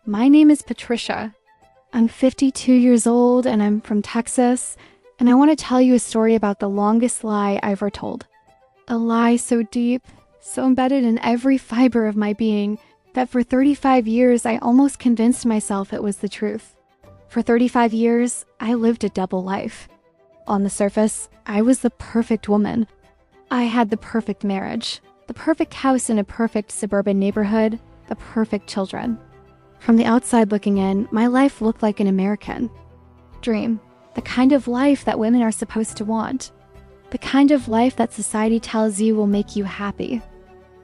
My name is Patricia. I'm 52 years old and I'm from Texas, and I want to tell you a story about the longest lie I ever told. A lie so deep, so embedded in every fiber of my being, that for 35 years I almost convinced myself it was the truth. For 35 years, I lived a double life. On the surface, I was the perfect woman. I had the perfect marriage, the perfect house in a perfect suburban neighborhood, the perfect children. From the outside looking in, my life looked like an American dream, the kind of life that women are supposed to want, the kind of life that society tells you will make you happy.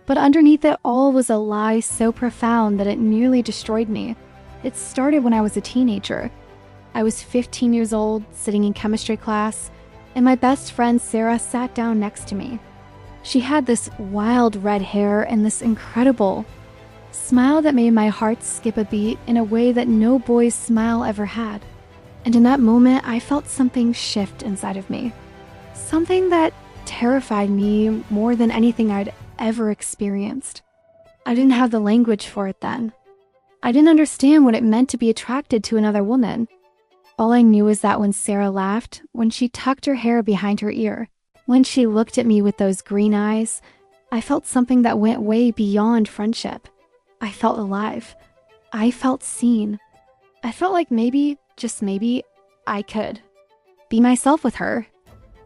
But underneath it all was a lie so profound that it nearly destroyed me. It started when I was a teenager. I was 15 years old, sitting in chemistry class, and my best friend Sarah sat down next to me. She had this wild red hair and this incredible smile that made my heart skip a beat in a way that no boy's smile ever had. And in that moment, I felt something shift inside of me. Something that terrified me more than anything I'd ever experienced. I didn't have the language for it then. I didn't understand what it meant to be attracted to another woman. All I knew is that when Sarah laughed, when she tucked her hair behind her ear, when she looked at me with those green eyes, I felt something that went way beyond friendship. I felt alive. I felt seen. I felt like maybe, just maybe, I could be myself with her.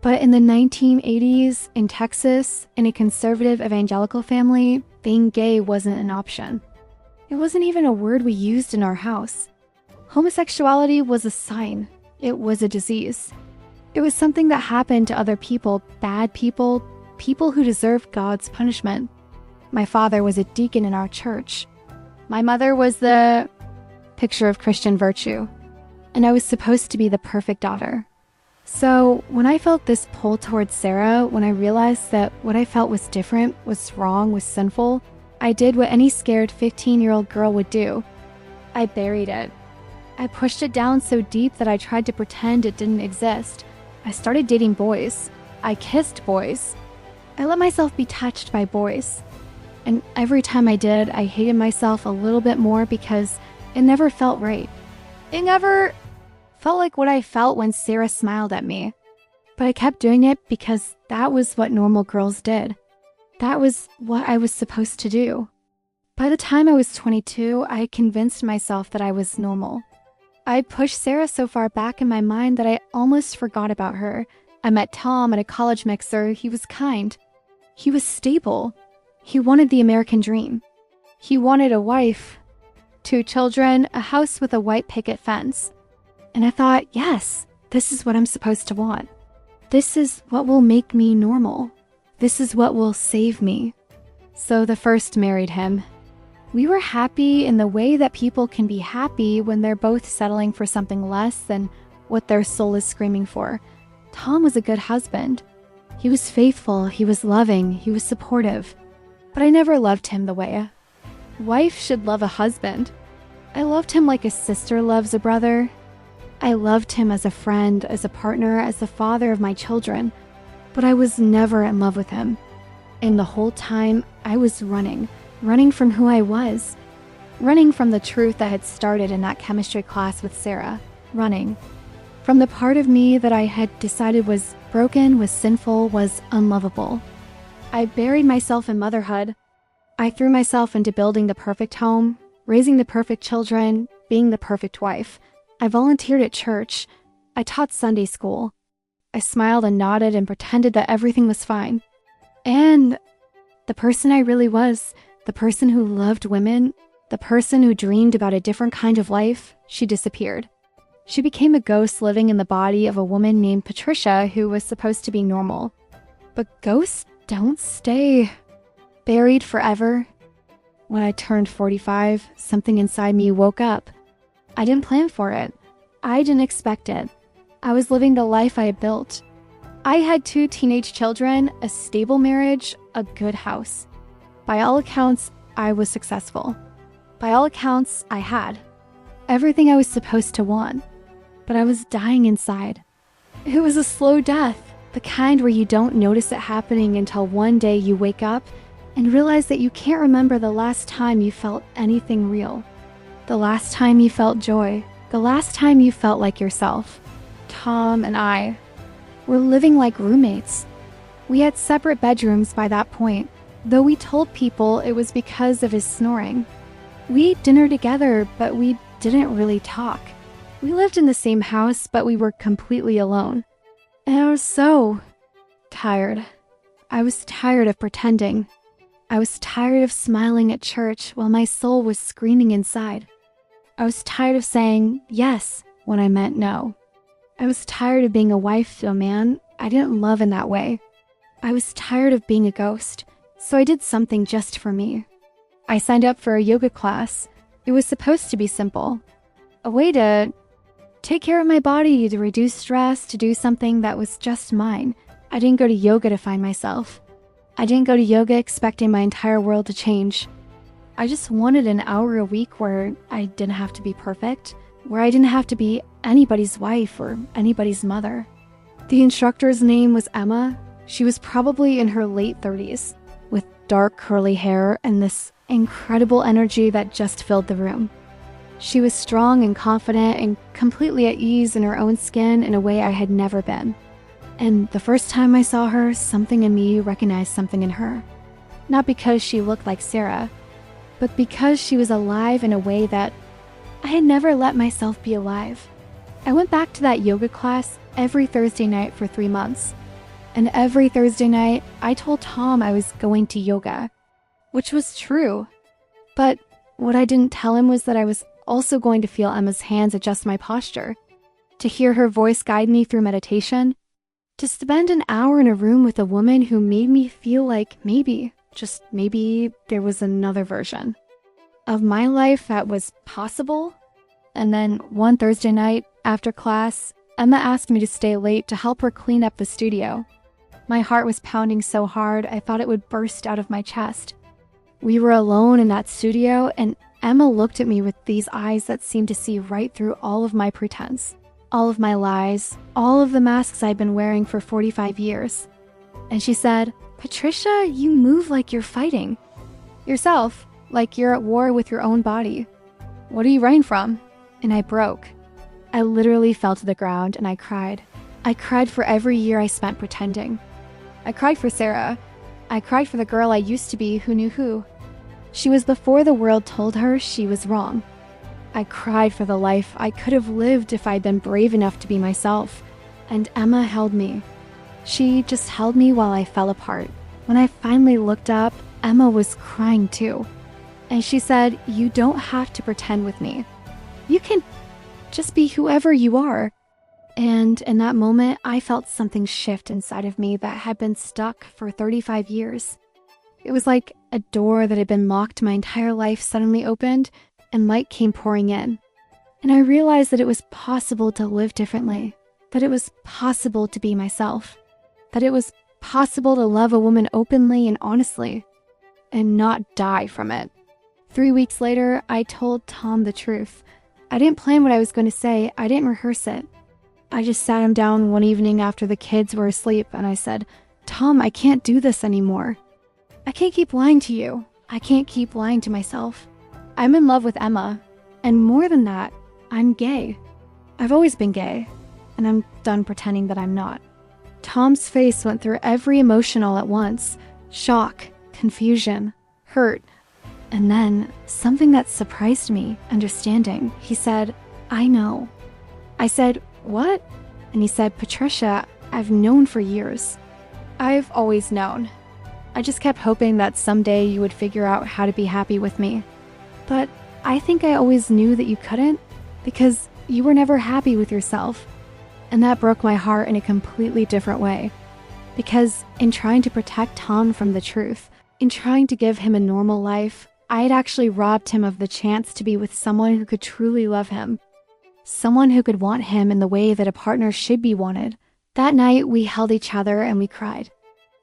But in the 1980s, in Texas, in a conservative evangelical family, being gay wasn't an option. It wasn't even a word we used in our house. Homosexuality was a sign. It was a disease. It was something that happened to other people, bad people, people who deserved God's punishment. My father was a deacon in our church. My mother was the picture of Christian virtue, and I was supposed to be the perfect daughter. So when I felt this pull towards Sarah, when I realized that what I felt was different, was wrong, was sinful, I did what any scared 15-year-old girl would do. I buried it. I pushed it down so deep that I tried to pretend it didn't exist. I started dating boys. I kissed boys. I let myself be touched by boys. And every time I did, I hated myself a little bit more because it never felt right. It never felt like what I felt when Sarah smiled at me. But I kept doing it because that was what normal girls did. That was what I was supposed to do. By the time I was 22, I had convinced myself that I was normal. I pushed Sarah so far back in my mind that I almost forgot about her. I met Tom at a college mixer. He was kind. He was stable. He wanted the American dream. He wanted a wife, 2 children, a house with a white picket fence. And I thought, yes, this is what I'm supposed to want. This is what will make me normal. This is what will save me. So the first married him. We were happy in the way that people can be happy when they're both settling for something less than what their soul is screaming for. Tom was a good husband. He was faithful, he was loving, he was supportive. But I never loved him the way a wife should love a husband. I loved him like a sister loves a brother. I loved him as a friend, as a partner, as the father of my children. But I was never in love with him. And the whole time, I was running from who I was. Running from the truth that had started in that chemistry class with Sarah. Running from the part of me that I had decided was broken, was sinful, was unlovable. I buried myself in motherhood. I threw myself into building the perfect home, raising the perfect children, being the perfect wife. I volunteered at church. I taught Sunday school. I smiled and nodded and pretended that everything was fine. And the person I really was, the person who loved women, the person who dreamed about a different kind of life, she disappeared. She became a ghost living in the body of a woman named Patricia who was supposed to be normal. But ghosts don't stay buried forever. When I turned 45, something inside me woke up. I didn't plan for it. I didn't expect it. I was living the life I had built. I had 2 teenage children, a stable marriage, a good house. By all accounts, I was successful. By all accounts, I had everything I was supposed to want. But I was dying inside. It was a slow death, the kind where you don't notice it happening until one day you wake up and realize that you can't remember the last time you felt anything real. The last time you felt joy. The last time you felt like yourself. Tom and I were living like roommates. We had separate bedrooms by that point, though we told people it was because of his snoring. We ate dinner together, but we didn't really talk. We lived in the same house, but we were completely alone. And I was so tired. I was tired of pretending. I was tired of smiling at church while my soul was screaming inside. I was tired of saying yes when I meant no. I was tired of being a wife to a man I didn't love in that way. I was tired of being a ghost, so I did something just for me. I signed up for a yoga class. It was supposed to be simple. A way to take care of my body, to reduce stress, to do something that was just mine. I didn't go to yoga to find myself. I didn't go to yoga expecting my entire world to change. I just wanted an hour a week where I didn't have to be perfect, where I didn't have to be anybody's wife or anybody's mother. The instructor's name was Emma. She was probably in her late 30s, with dark curly hair and this incredible energy that just filled the room. She was strong and confident and completely at ease in her own skin in a way I had never been. And the first time I saw her, something in me recognized something in her. Not because she looked like Sarah, but because she was alive in a way that I had never let myself be alive. I went back to that yoga class every Thursday night for 3 months. And every Thursday night, I told Tom I was going to yoga, which was true. But what I didn't tell him was that I was also going to feel Emma's hands adjust my posture, to hear her voice guide me through meditation, to spend an hour in a room with a woman who made me feel like maybe, just maybe, there was another version of my life that was possible. And then one Thursday night after class, Emma asked me to stay late to help her clean up the studio. My heart was pounding so hard I thought it would burst out of my chest. We were alone in that studio, and Emma looked at me with these eyes that seemed to see right through all of my pretense, all of my lies, all of the masks I'd been wearing for 45 years. And she said, "Patricia, you move like you're fighting yourself, like you're at war with your own body. What are you running from?" And I broke. I literally fell to the ground and I cried. I cried for every year I spent pretending. I cried for Sarah. I cried for the girl I used to be who knew who. She was before the world told her she was wrong. I cried for the life I could have lived if I'd been brave enough to be myself. And Emma held me. She just held me while I fell apart. When I finally looked up, Emma was crying too. And she said, "You don't have to pretend with me. You can just be whoever you are." And in that moment, I felt something shift inside of me that had been stuck for 35 years. It was like a door that had been locked my entire life suddenly opened and light came pouring in. And I realized that it was possible to live differently, that it was possible to be myself, that it was possible to love a woman openly and honestly, and not die from it. 3 weeks later, I told Tom the truth. I didn't plan what I was going to say. I didn't rehearse it. I just sat him down one evening after the kids were asleep and I said, "Tom, I can't do this anymore. I can't keep lying to you. I can't keep lying to myself. I'm in love with Emma. And more than that, I'm gay. I've always been gay. And I'm done pretending that I'm not." Tom's face went through every emotion all at once. Shock, confusion, hurt. And then something that surprised me, understanding. He said, "I know." I said, "What?" And he said, "Patricia, I've known for years. I've always known. I just kept hoping that someday you would figure out how to be happy with me. But I think I always knew that you couldn't because you were never happy with yourself." And that broke my heart in a completely different way. Because in trying to protect Tom from the truth, in trying to give him a normal life, I had actually robbed him of the chance to be with someone who could truly love him. Someone who could want him in the way that a partner should be wanted. That night, we held each other and we cried.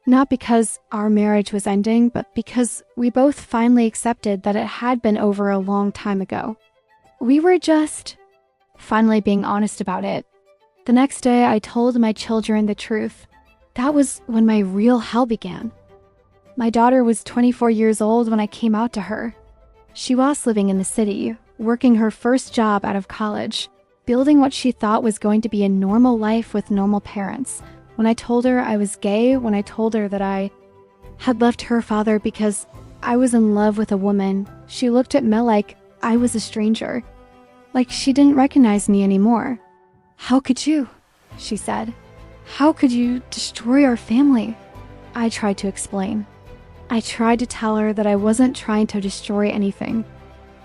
Not because our marriage was ending, but because we both finally accepted that it had been over a long time ago. We were just finally being honest about it. The next day, I told my children the truth. That was when my real hell began. My daughter was 24 years old when I came out to her. She was living in the city, working her first job out of college, building what she thought was going to be a normal life with normal parents. When I told her I was gay, when I told her that I had left her father because I was in love with a woman, she looked at me like I was a stranger, like she didn't recognize me anymore. "How could you?" she said. "How could you destroy our family?" I tried to explain. I tried to tell her that I wasn't trying to destroy anything,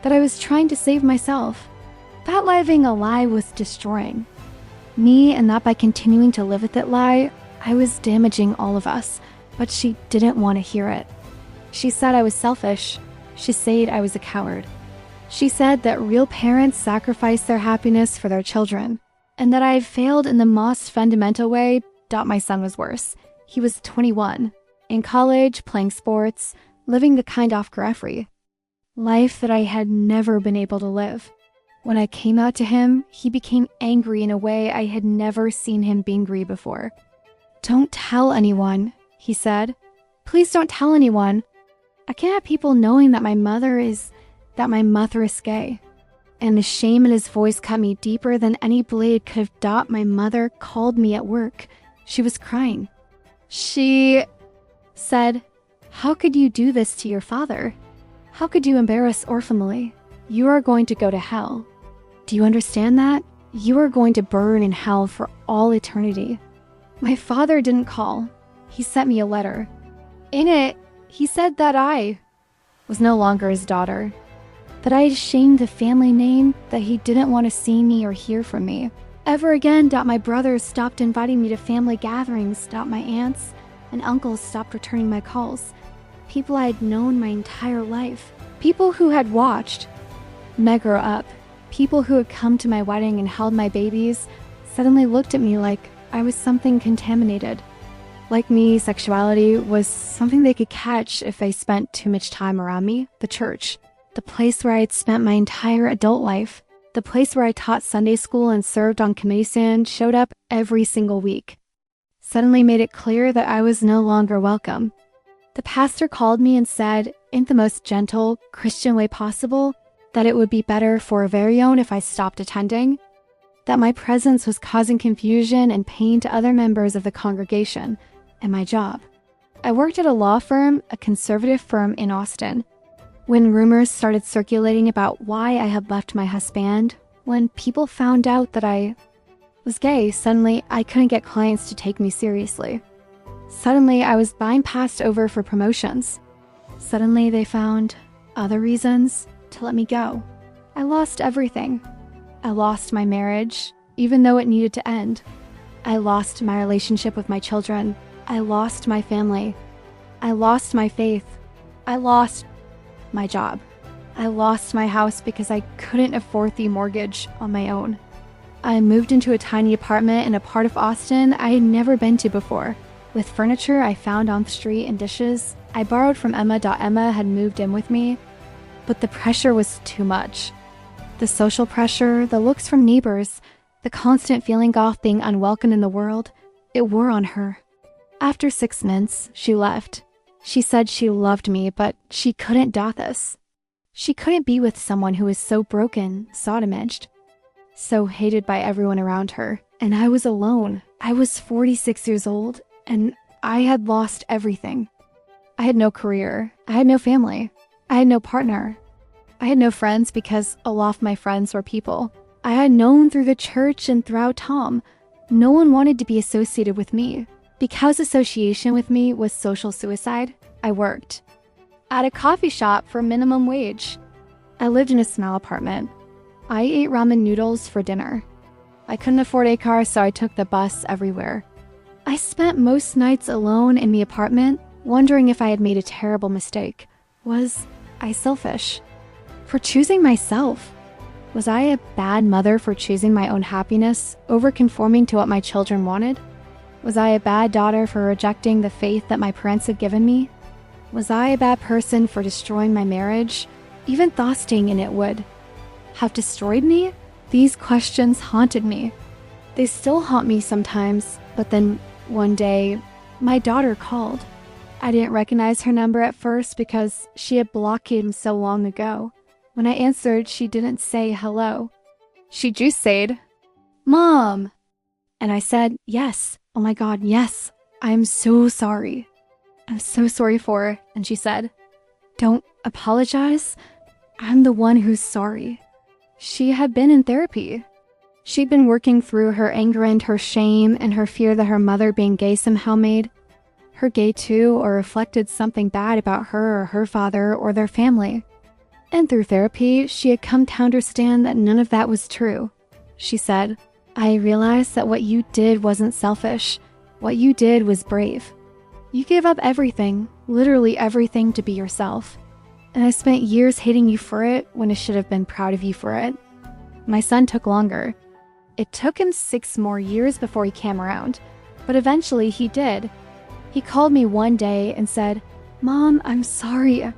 that I was trying to save myself. That living a lie was destroying me, and that by continuing to live with that lie, I was damaging all of us, but she didn't want to hear it. She said I was selfish. She said I was a coward. She said that real parents sacrifice their happiness for their children, and that I had failed in the most fundamental way. My son was worse. He was 21, in college, playing sports, living the kind of carefree life that I had never been able to live. When I came out to him, he became angry in a way I had never seen him be angry before. "Don't tell anyone," he said. "Please don't tell anyone. I can't have people knowing that my mother is gay." And the shame in his voice cut me deeper than any blade could have. My mother called me at work. She was crying. She said, "How could you do this to your father? How could you embarrass our family? You are going to go to hell. Do you understand that? You are going to burn in hell for all eternity." My father didn't call. He sent me a letter. In it, he said that I was no longer his daughter, that I had shamed the family name, that he didn't want to see me or hear from me ever again. My brothers stopped inviting me to family gatherings. My aunts and uncles stopped returning my calls. People I had known my entire life, people who had watched me grow up, people who had come to my wedding and held my babies, suddenly looked at me like I was something contaminated. Like me, sexuality was something they could catch if they spent too much time around me. The church, the place where I had spent my entire adult life, the place where I taught Sunday school and served on committee stand, showed up every single week, suddenly made it clear that I was no longer welcome. The pastor called me and said, in the most gentle, Christian way possible, that it would be better for our very own if I stopped attending, that my presence was causing confusion and pain to other members of the congregation, and my job. I worked at a law firm, a conservative firm in Austin. When rumors started circulating about why I had left my husband, when people found out that I was gay, suddenly I couldn't get clients to take me seriously. Suddenly I was being passed over for promotions. Suddenly they found other reasons to let me go. I lost everything. I lost my marriage, even though it needed to end. I lost my relationship with my children. I lost my family. I lost my faith. I lost my job. I lost my house because I couldn't afford the mortgage on my own. I moved into a tiny apartment in a part of Austin I had never been to before, with furniture I found on the street and dishes I borrowed from Emma. Emma had moved in with me, but the pressure was too much. The social pressure, the looks from neighbors, the constant feeling of being unwelcome in the world, it wore on her. After 6 months, she left. She said she loved me, but she couldn't do this. She couldn't be with someone who was so broken, sodomized, so hated by everyone around her. And I was alone. I was 46 years old, and I had lost everything. I had no career. I had no family. I had no partner. I had no friends because a lot of my friends were people I had known through the church and throughout Tom. No one wanted to be associated with me. Because association with me was social suicide, I worked at a coffee shop for minimum wage. I lived in a small apartment. I ate ramen noodles for dinner. I couldn't afford a car, so I took the bus everywhere. I spent most nights alone in the apartment, wondering if I had made a terrible mistake. Was I selfish for choosing myself? Was I a bad mother for choosing my own happiness over conforming to what my children wanted? Was I a bad daughter for rejecting the faith that my parents had given me? Was I a bad person for destroying my marriage, even thoughting in it would have destroyed me? These questions haunted me. They still haunt me sometimes, but then one day, my daughter called. I didn't recognize her number at first because she had blocked him so long ago. When I answered, she didn't say hello. She just said, "Mom." And I said, "Yes. Oh my God, yes. I'm so sorry. I'm so sorry for her." And she said, "Don't apologize. I'm the one who's sorry." She had been in therapy. She'd been working through her anger and her shame and her fear that her mother being gay somehow made her gay too, or reflected something bad about her or her father or their family. And through therapy, she had come to understand that none of that was true. She said, "I realized that what you did wasn't selfish. What you did was brave. You gave up everything, literally everything, to be yourself. And I spent years hating you for it when I should have been proud of you for it." My son took longer. It took him 6 more years before he came around, but eventually he did. He called me one day and said, "Mom, I'm sorry.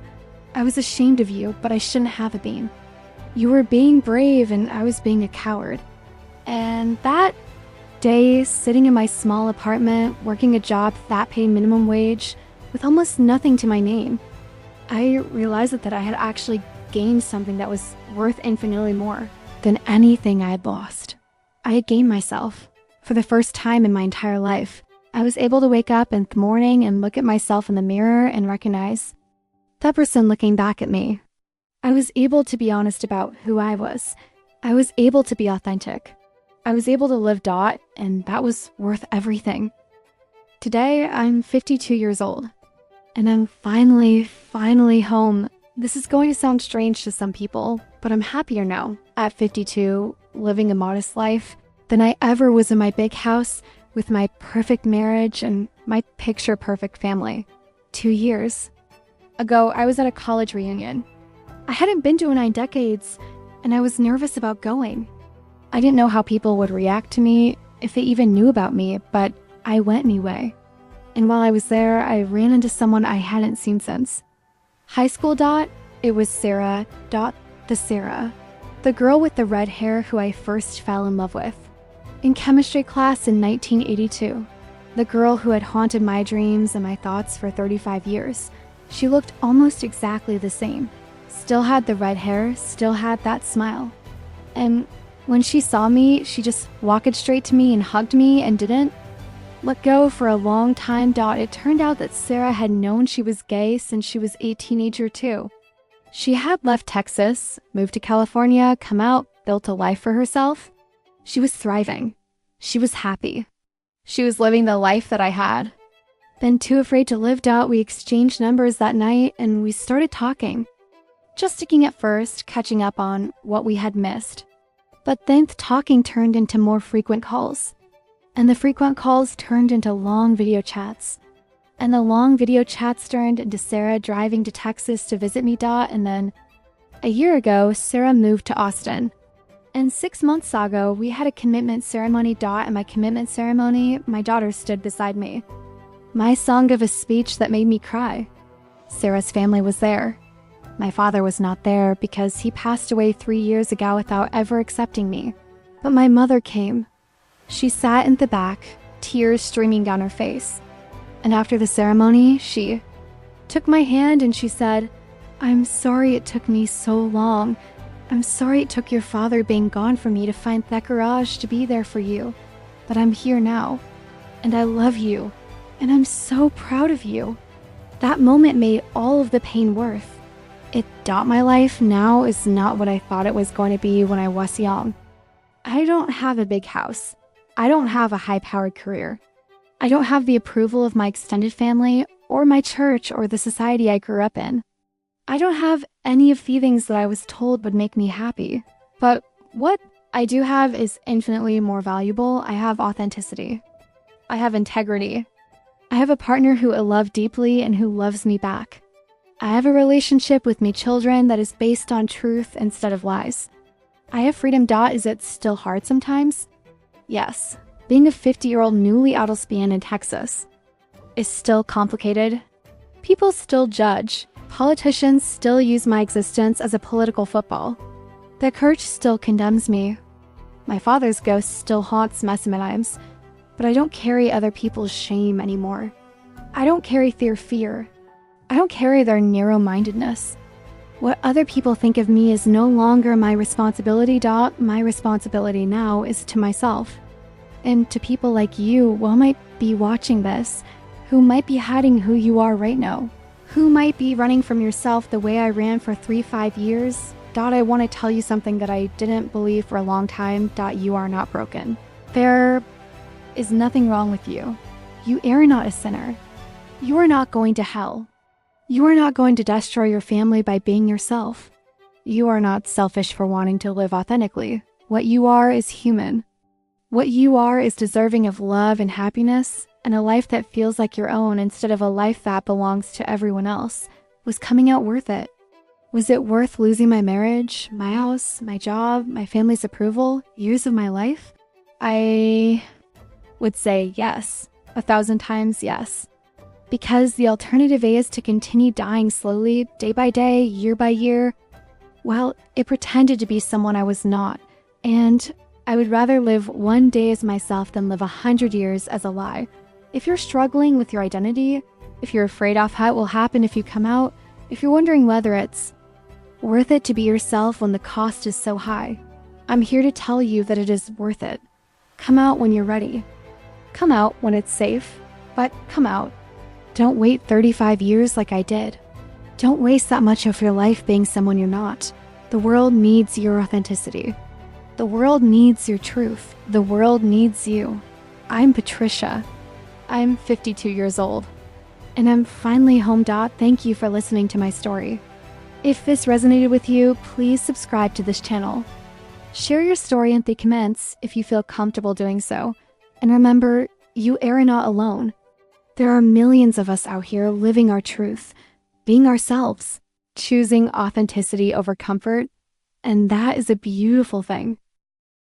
I was ashamed of you, but I shouldn't have been. You were being brave and I was being a coward." And that day, sitting in my small apartment, working a job that paid minimum wage, with almost nothing to my name, I realized that I had actually gained something that was worth infinitely more than anything I had lost. I had gained myself. For the first time in my entire life, I was able to wake up in the morning and look at myself in the mirror and recognize that person looking back at me. I was able to be honest about who I was. I was able to be authentic. I was able to live Dot, and that was worth everything. Today, I'm 52 years old, and I'm finally home. This is going to sound strange to some people, but I'm happier now, at 52, living a modest life, than I ever was in my big house with my perfect marriage and my picture-perfect family. 2 years ago, I was at a college reunion. I hadn't been to in 9 decades, and I was nervous about going. I didn't know how people would react to me, if they even knew about me, but I went anyway. And while I was there, I ran into someone I hadn't seen since. High school Dot, it was Sarah, Dot the Sarah, the girl with the red hair who I first fell in love with. In chemistry class in 1982, the girl who had haunted my dreams and my thoughts for 35 years. She looked almost exactly the same. Still had the red hair, still had that smile. And when she saw me, she just walked straight to me and hugged me and didn't let go for a long time. Dot, it turned out that Sarah had known she was gay since she was a teenager too. She had left Texas, moved to California, come out, built a life for herself. She was thriving. She was happy. She was living the life that I had. Then, too afraid to live, Dot, we exchanged numbers that night and we started talking. Just sticking at first, catching up on what we had missed. But then talking turned into more frequent calls. And the frequent calls turned into long video chats. And the long video chats turned into Sarah driving to Texas to visit me, Dot, and then a year ago, Sarah moved to Austin. And 6 months ago, we had a commitment ceremony, Dot, and my commitment ceremony, my daughter stood beside me. My song of a speech that made me cry. Sarah's family was there. My father was not there because he passed away 3 years ago without ever accepting me. But my mother came. She sat in the back, tears streaming down her face. And after the ceremony, she took my hand and she said, "I'm sorry it took me so long. I'm sorry it took your father being gone for me to find that garage to be there for you. But I'm here now. And I love you. And I'm so proud of you." That moment made all of the pain worth. It, Dot, my life now is not what I thought it was going to be when I was young. I don't have a big house. I don't have a high-powered career. I don't have the approval of my extended family or my church or the society I grew up in. I don't have any of the things that I was told would make me happy. But what I do have is infinitely more valuable. I have authenticity. I have integrity. I have a partner who I love deeply and who loves me back. I have a relationship with my children that is based on truth instead of lies. I have freedom. Dot, is it still hard sometimes? Yes. Being a 50-year-old newly out lesbian in Texas is still complicated. People still judge. Politicians still use my existence as a political football. The church still condemns me. My father's ghost still haunts me sometimes, but I don't carry other people's shame anymore. I don't carry their fear. I don't carry their narrow-mindedness. What other people think of me is no longer my responsibility. My responsibility now is to myself. And to people like you who might be watching this, who might be hiding who you are right now, who might be running from yourself the way I ran for 5 years. I want to tell you something that I didn't believe for a long time. You are not broken. There is nothing wrong with you. You are not a sinner. You are not going to hell. You are not going to destroy your family by being yourself. You are not selfish for wanting to live authentically. What you are is human. What you are is deserving of love and happiness, and a life that feels like your own instead of a life that belongs to everyone else. Was coming out worth it? Was it worth losing my marriage, my house, my job, my family's approval, years of my life? I would say yes, 1,000 times yes. Because the alternative is to continue dying slowly, day by day, year by year. Well, it pretended to be someone I was not, and I would rather live one day as myself than live 100 years as a lie. If you're struggling with your identity, if you're afraid of what will happen if you come out, if you're wondering whether it's worth it to be yourself when the cost is so high, I'm here to tell you that it is worth it. Come out when you're ready. Come out when it's safe, but come out. Don't wait 35 years like I did. Don't waste that much of your life being someone you're not. The world needs your authenticity. The world needs your truth. The world needs you. I'm Patricia. I'm 52 years old. And I'm finally home. Thank you for listening to my story. If this resonated with you, please subscribe to this channel. Share your story in the comments if you feel comfortable doing so. And remember, you are not alone. There are millions of us out here living our truth, being ourselves, choosing authenticity over comfort, and that is a beautiful thing.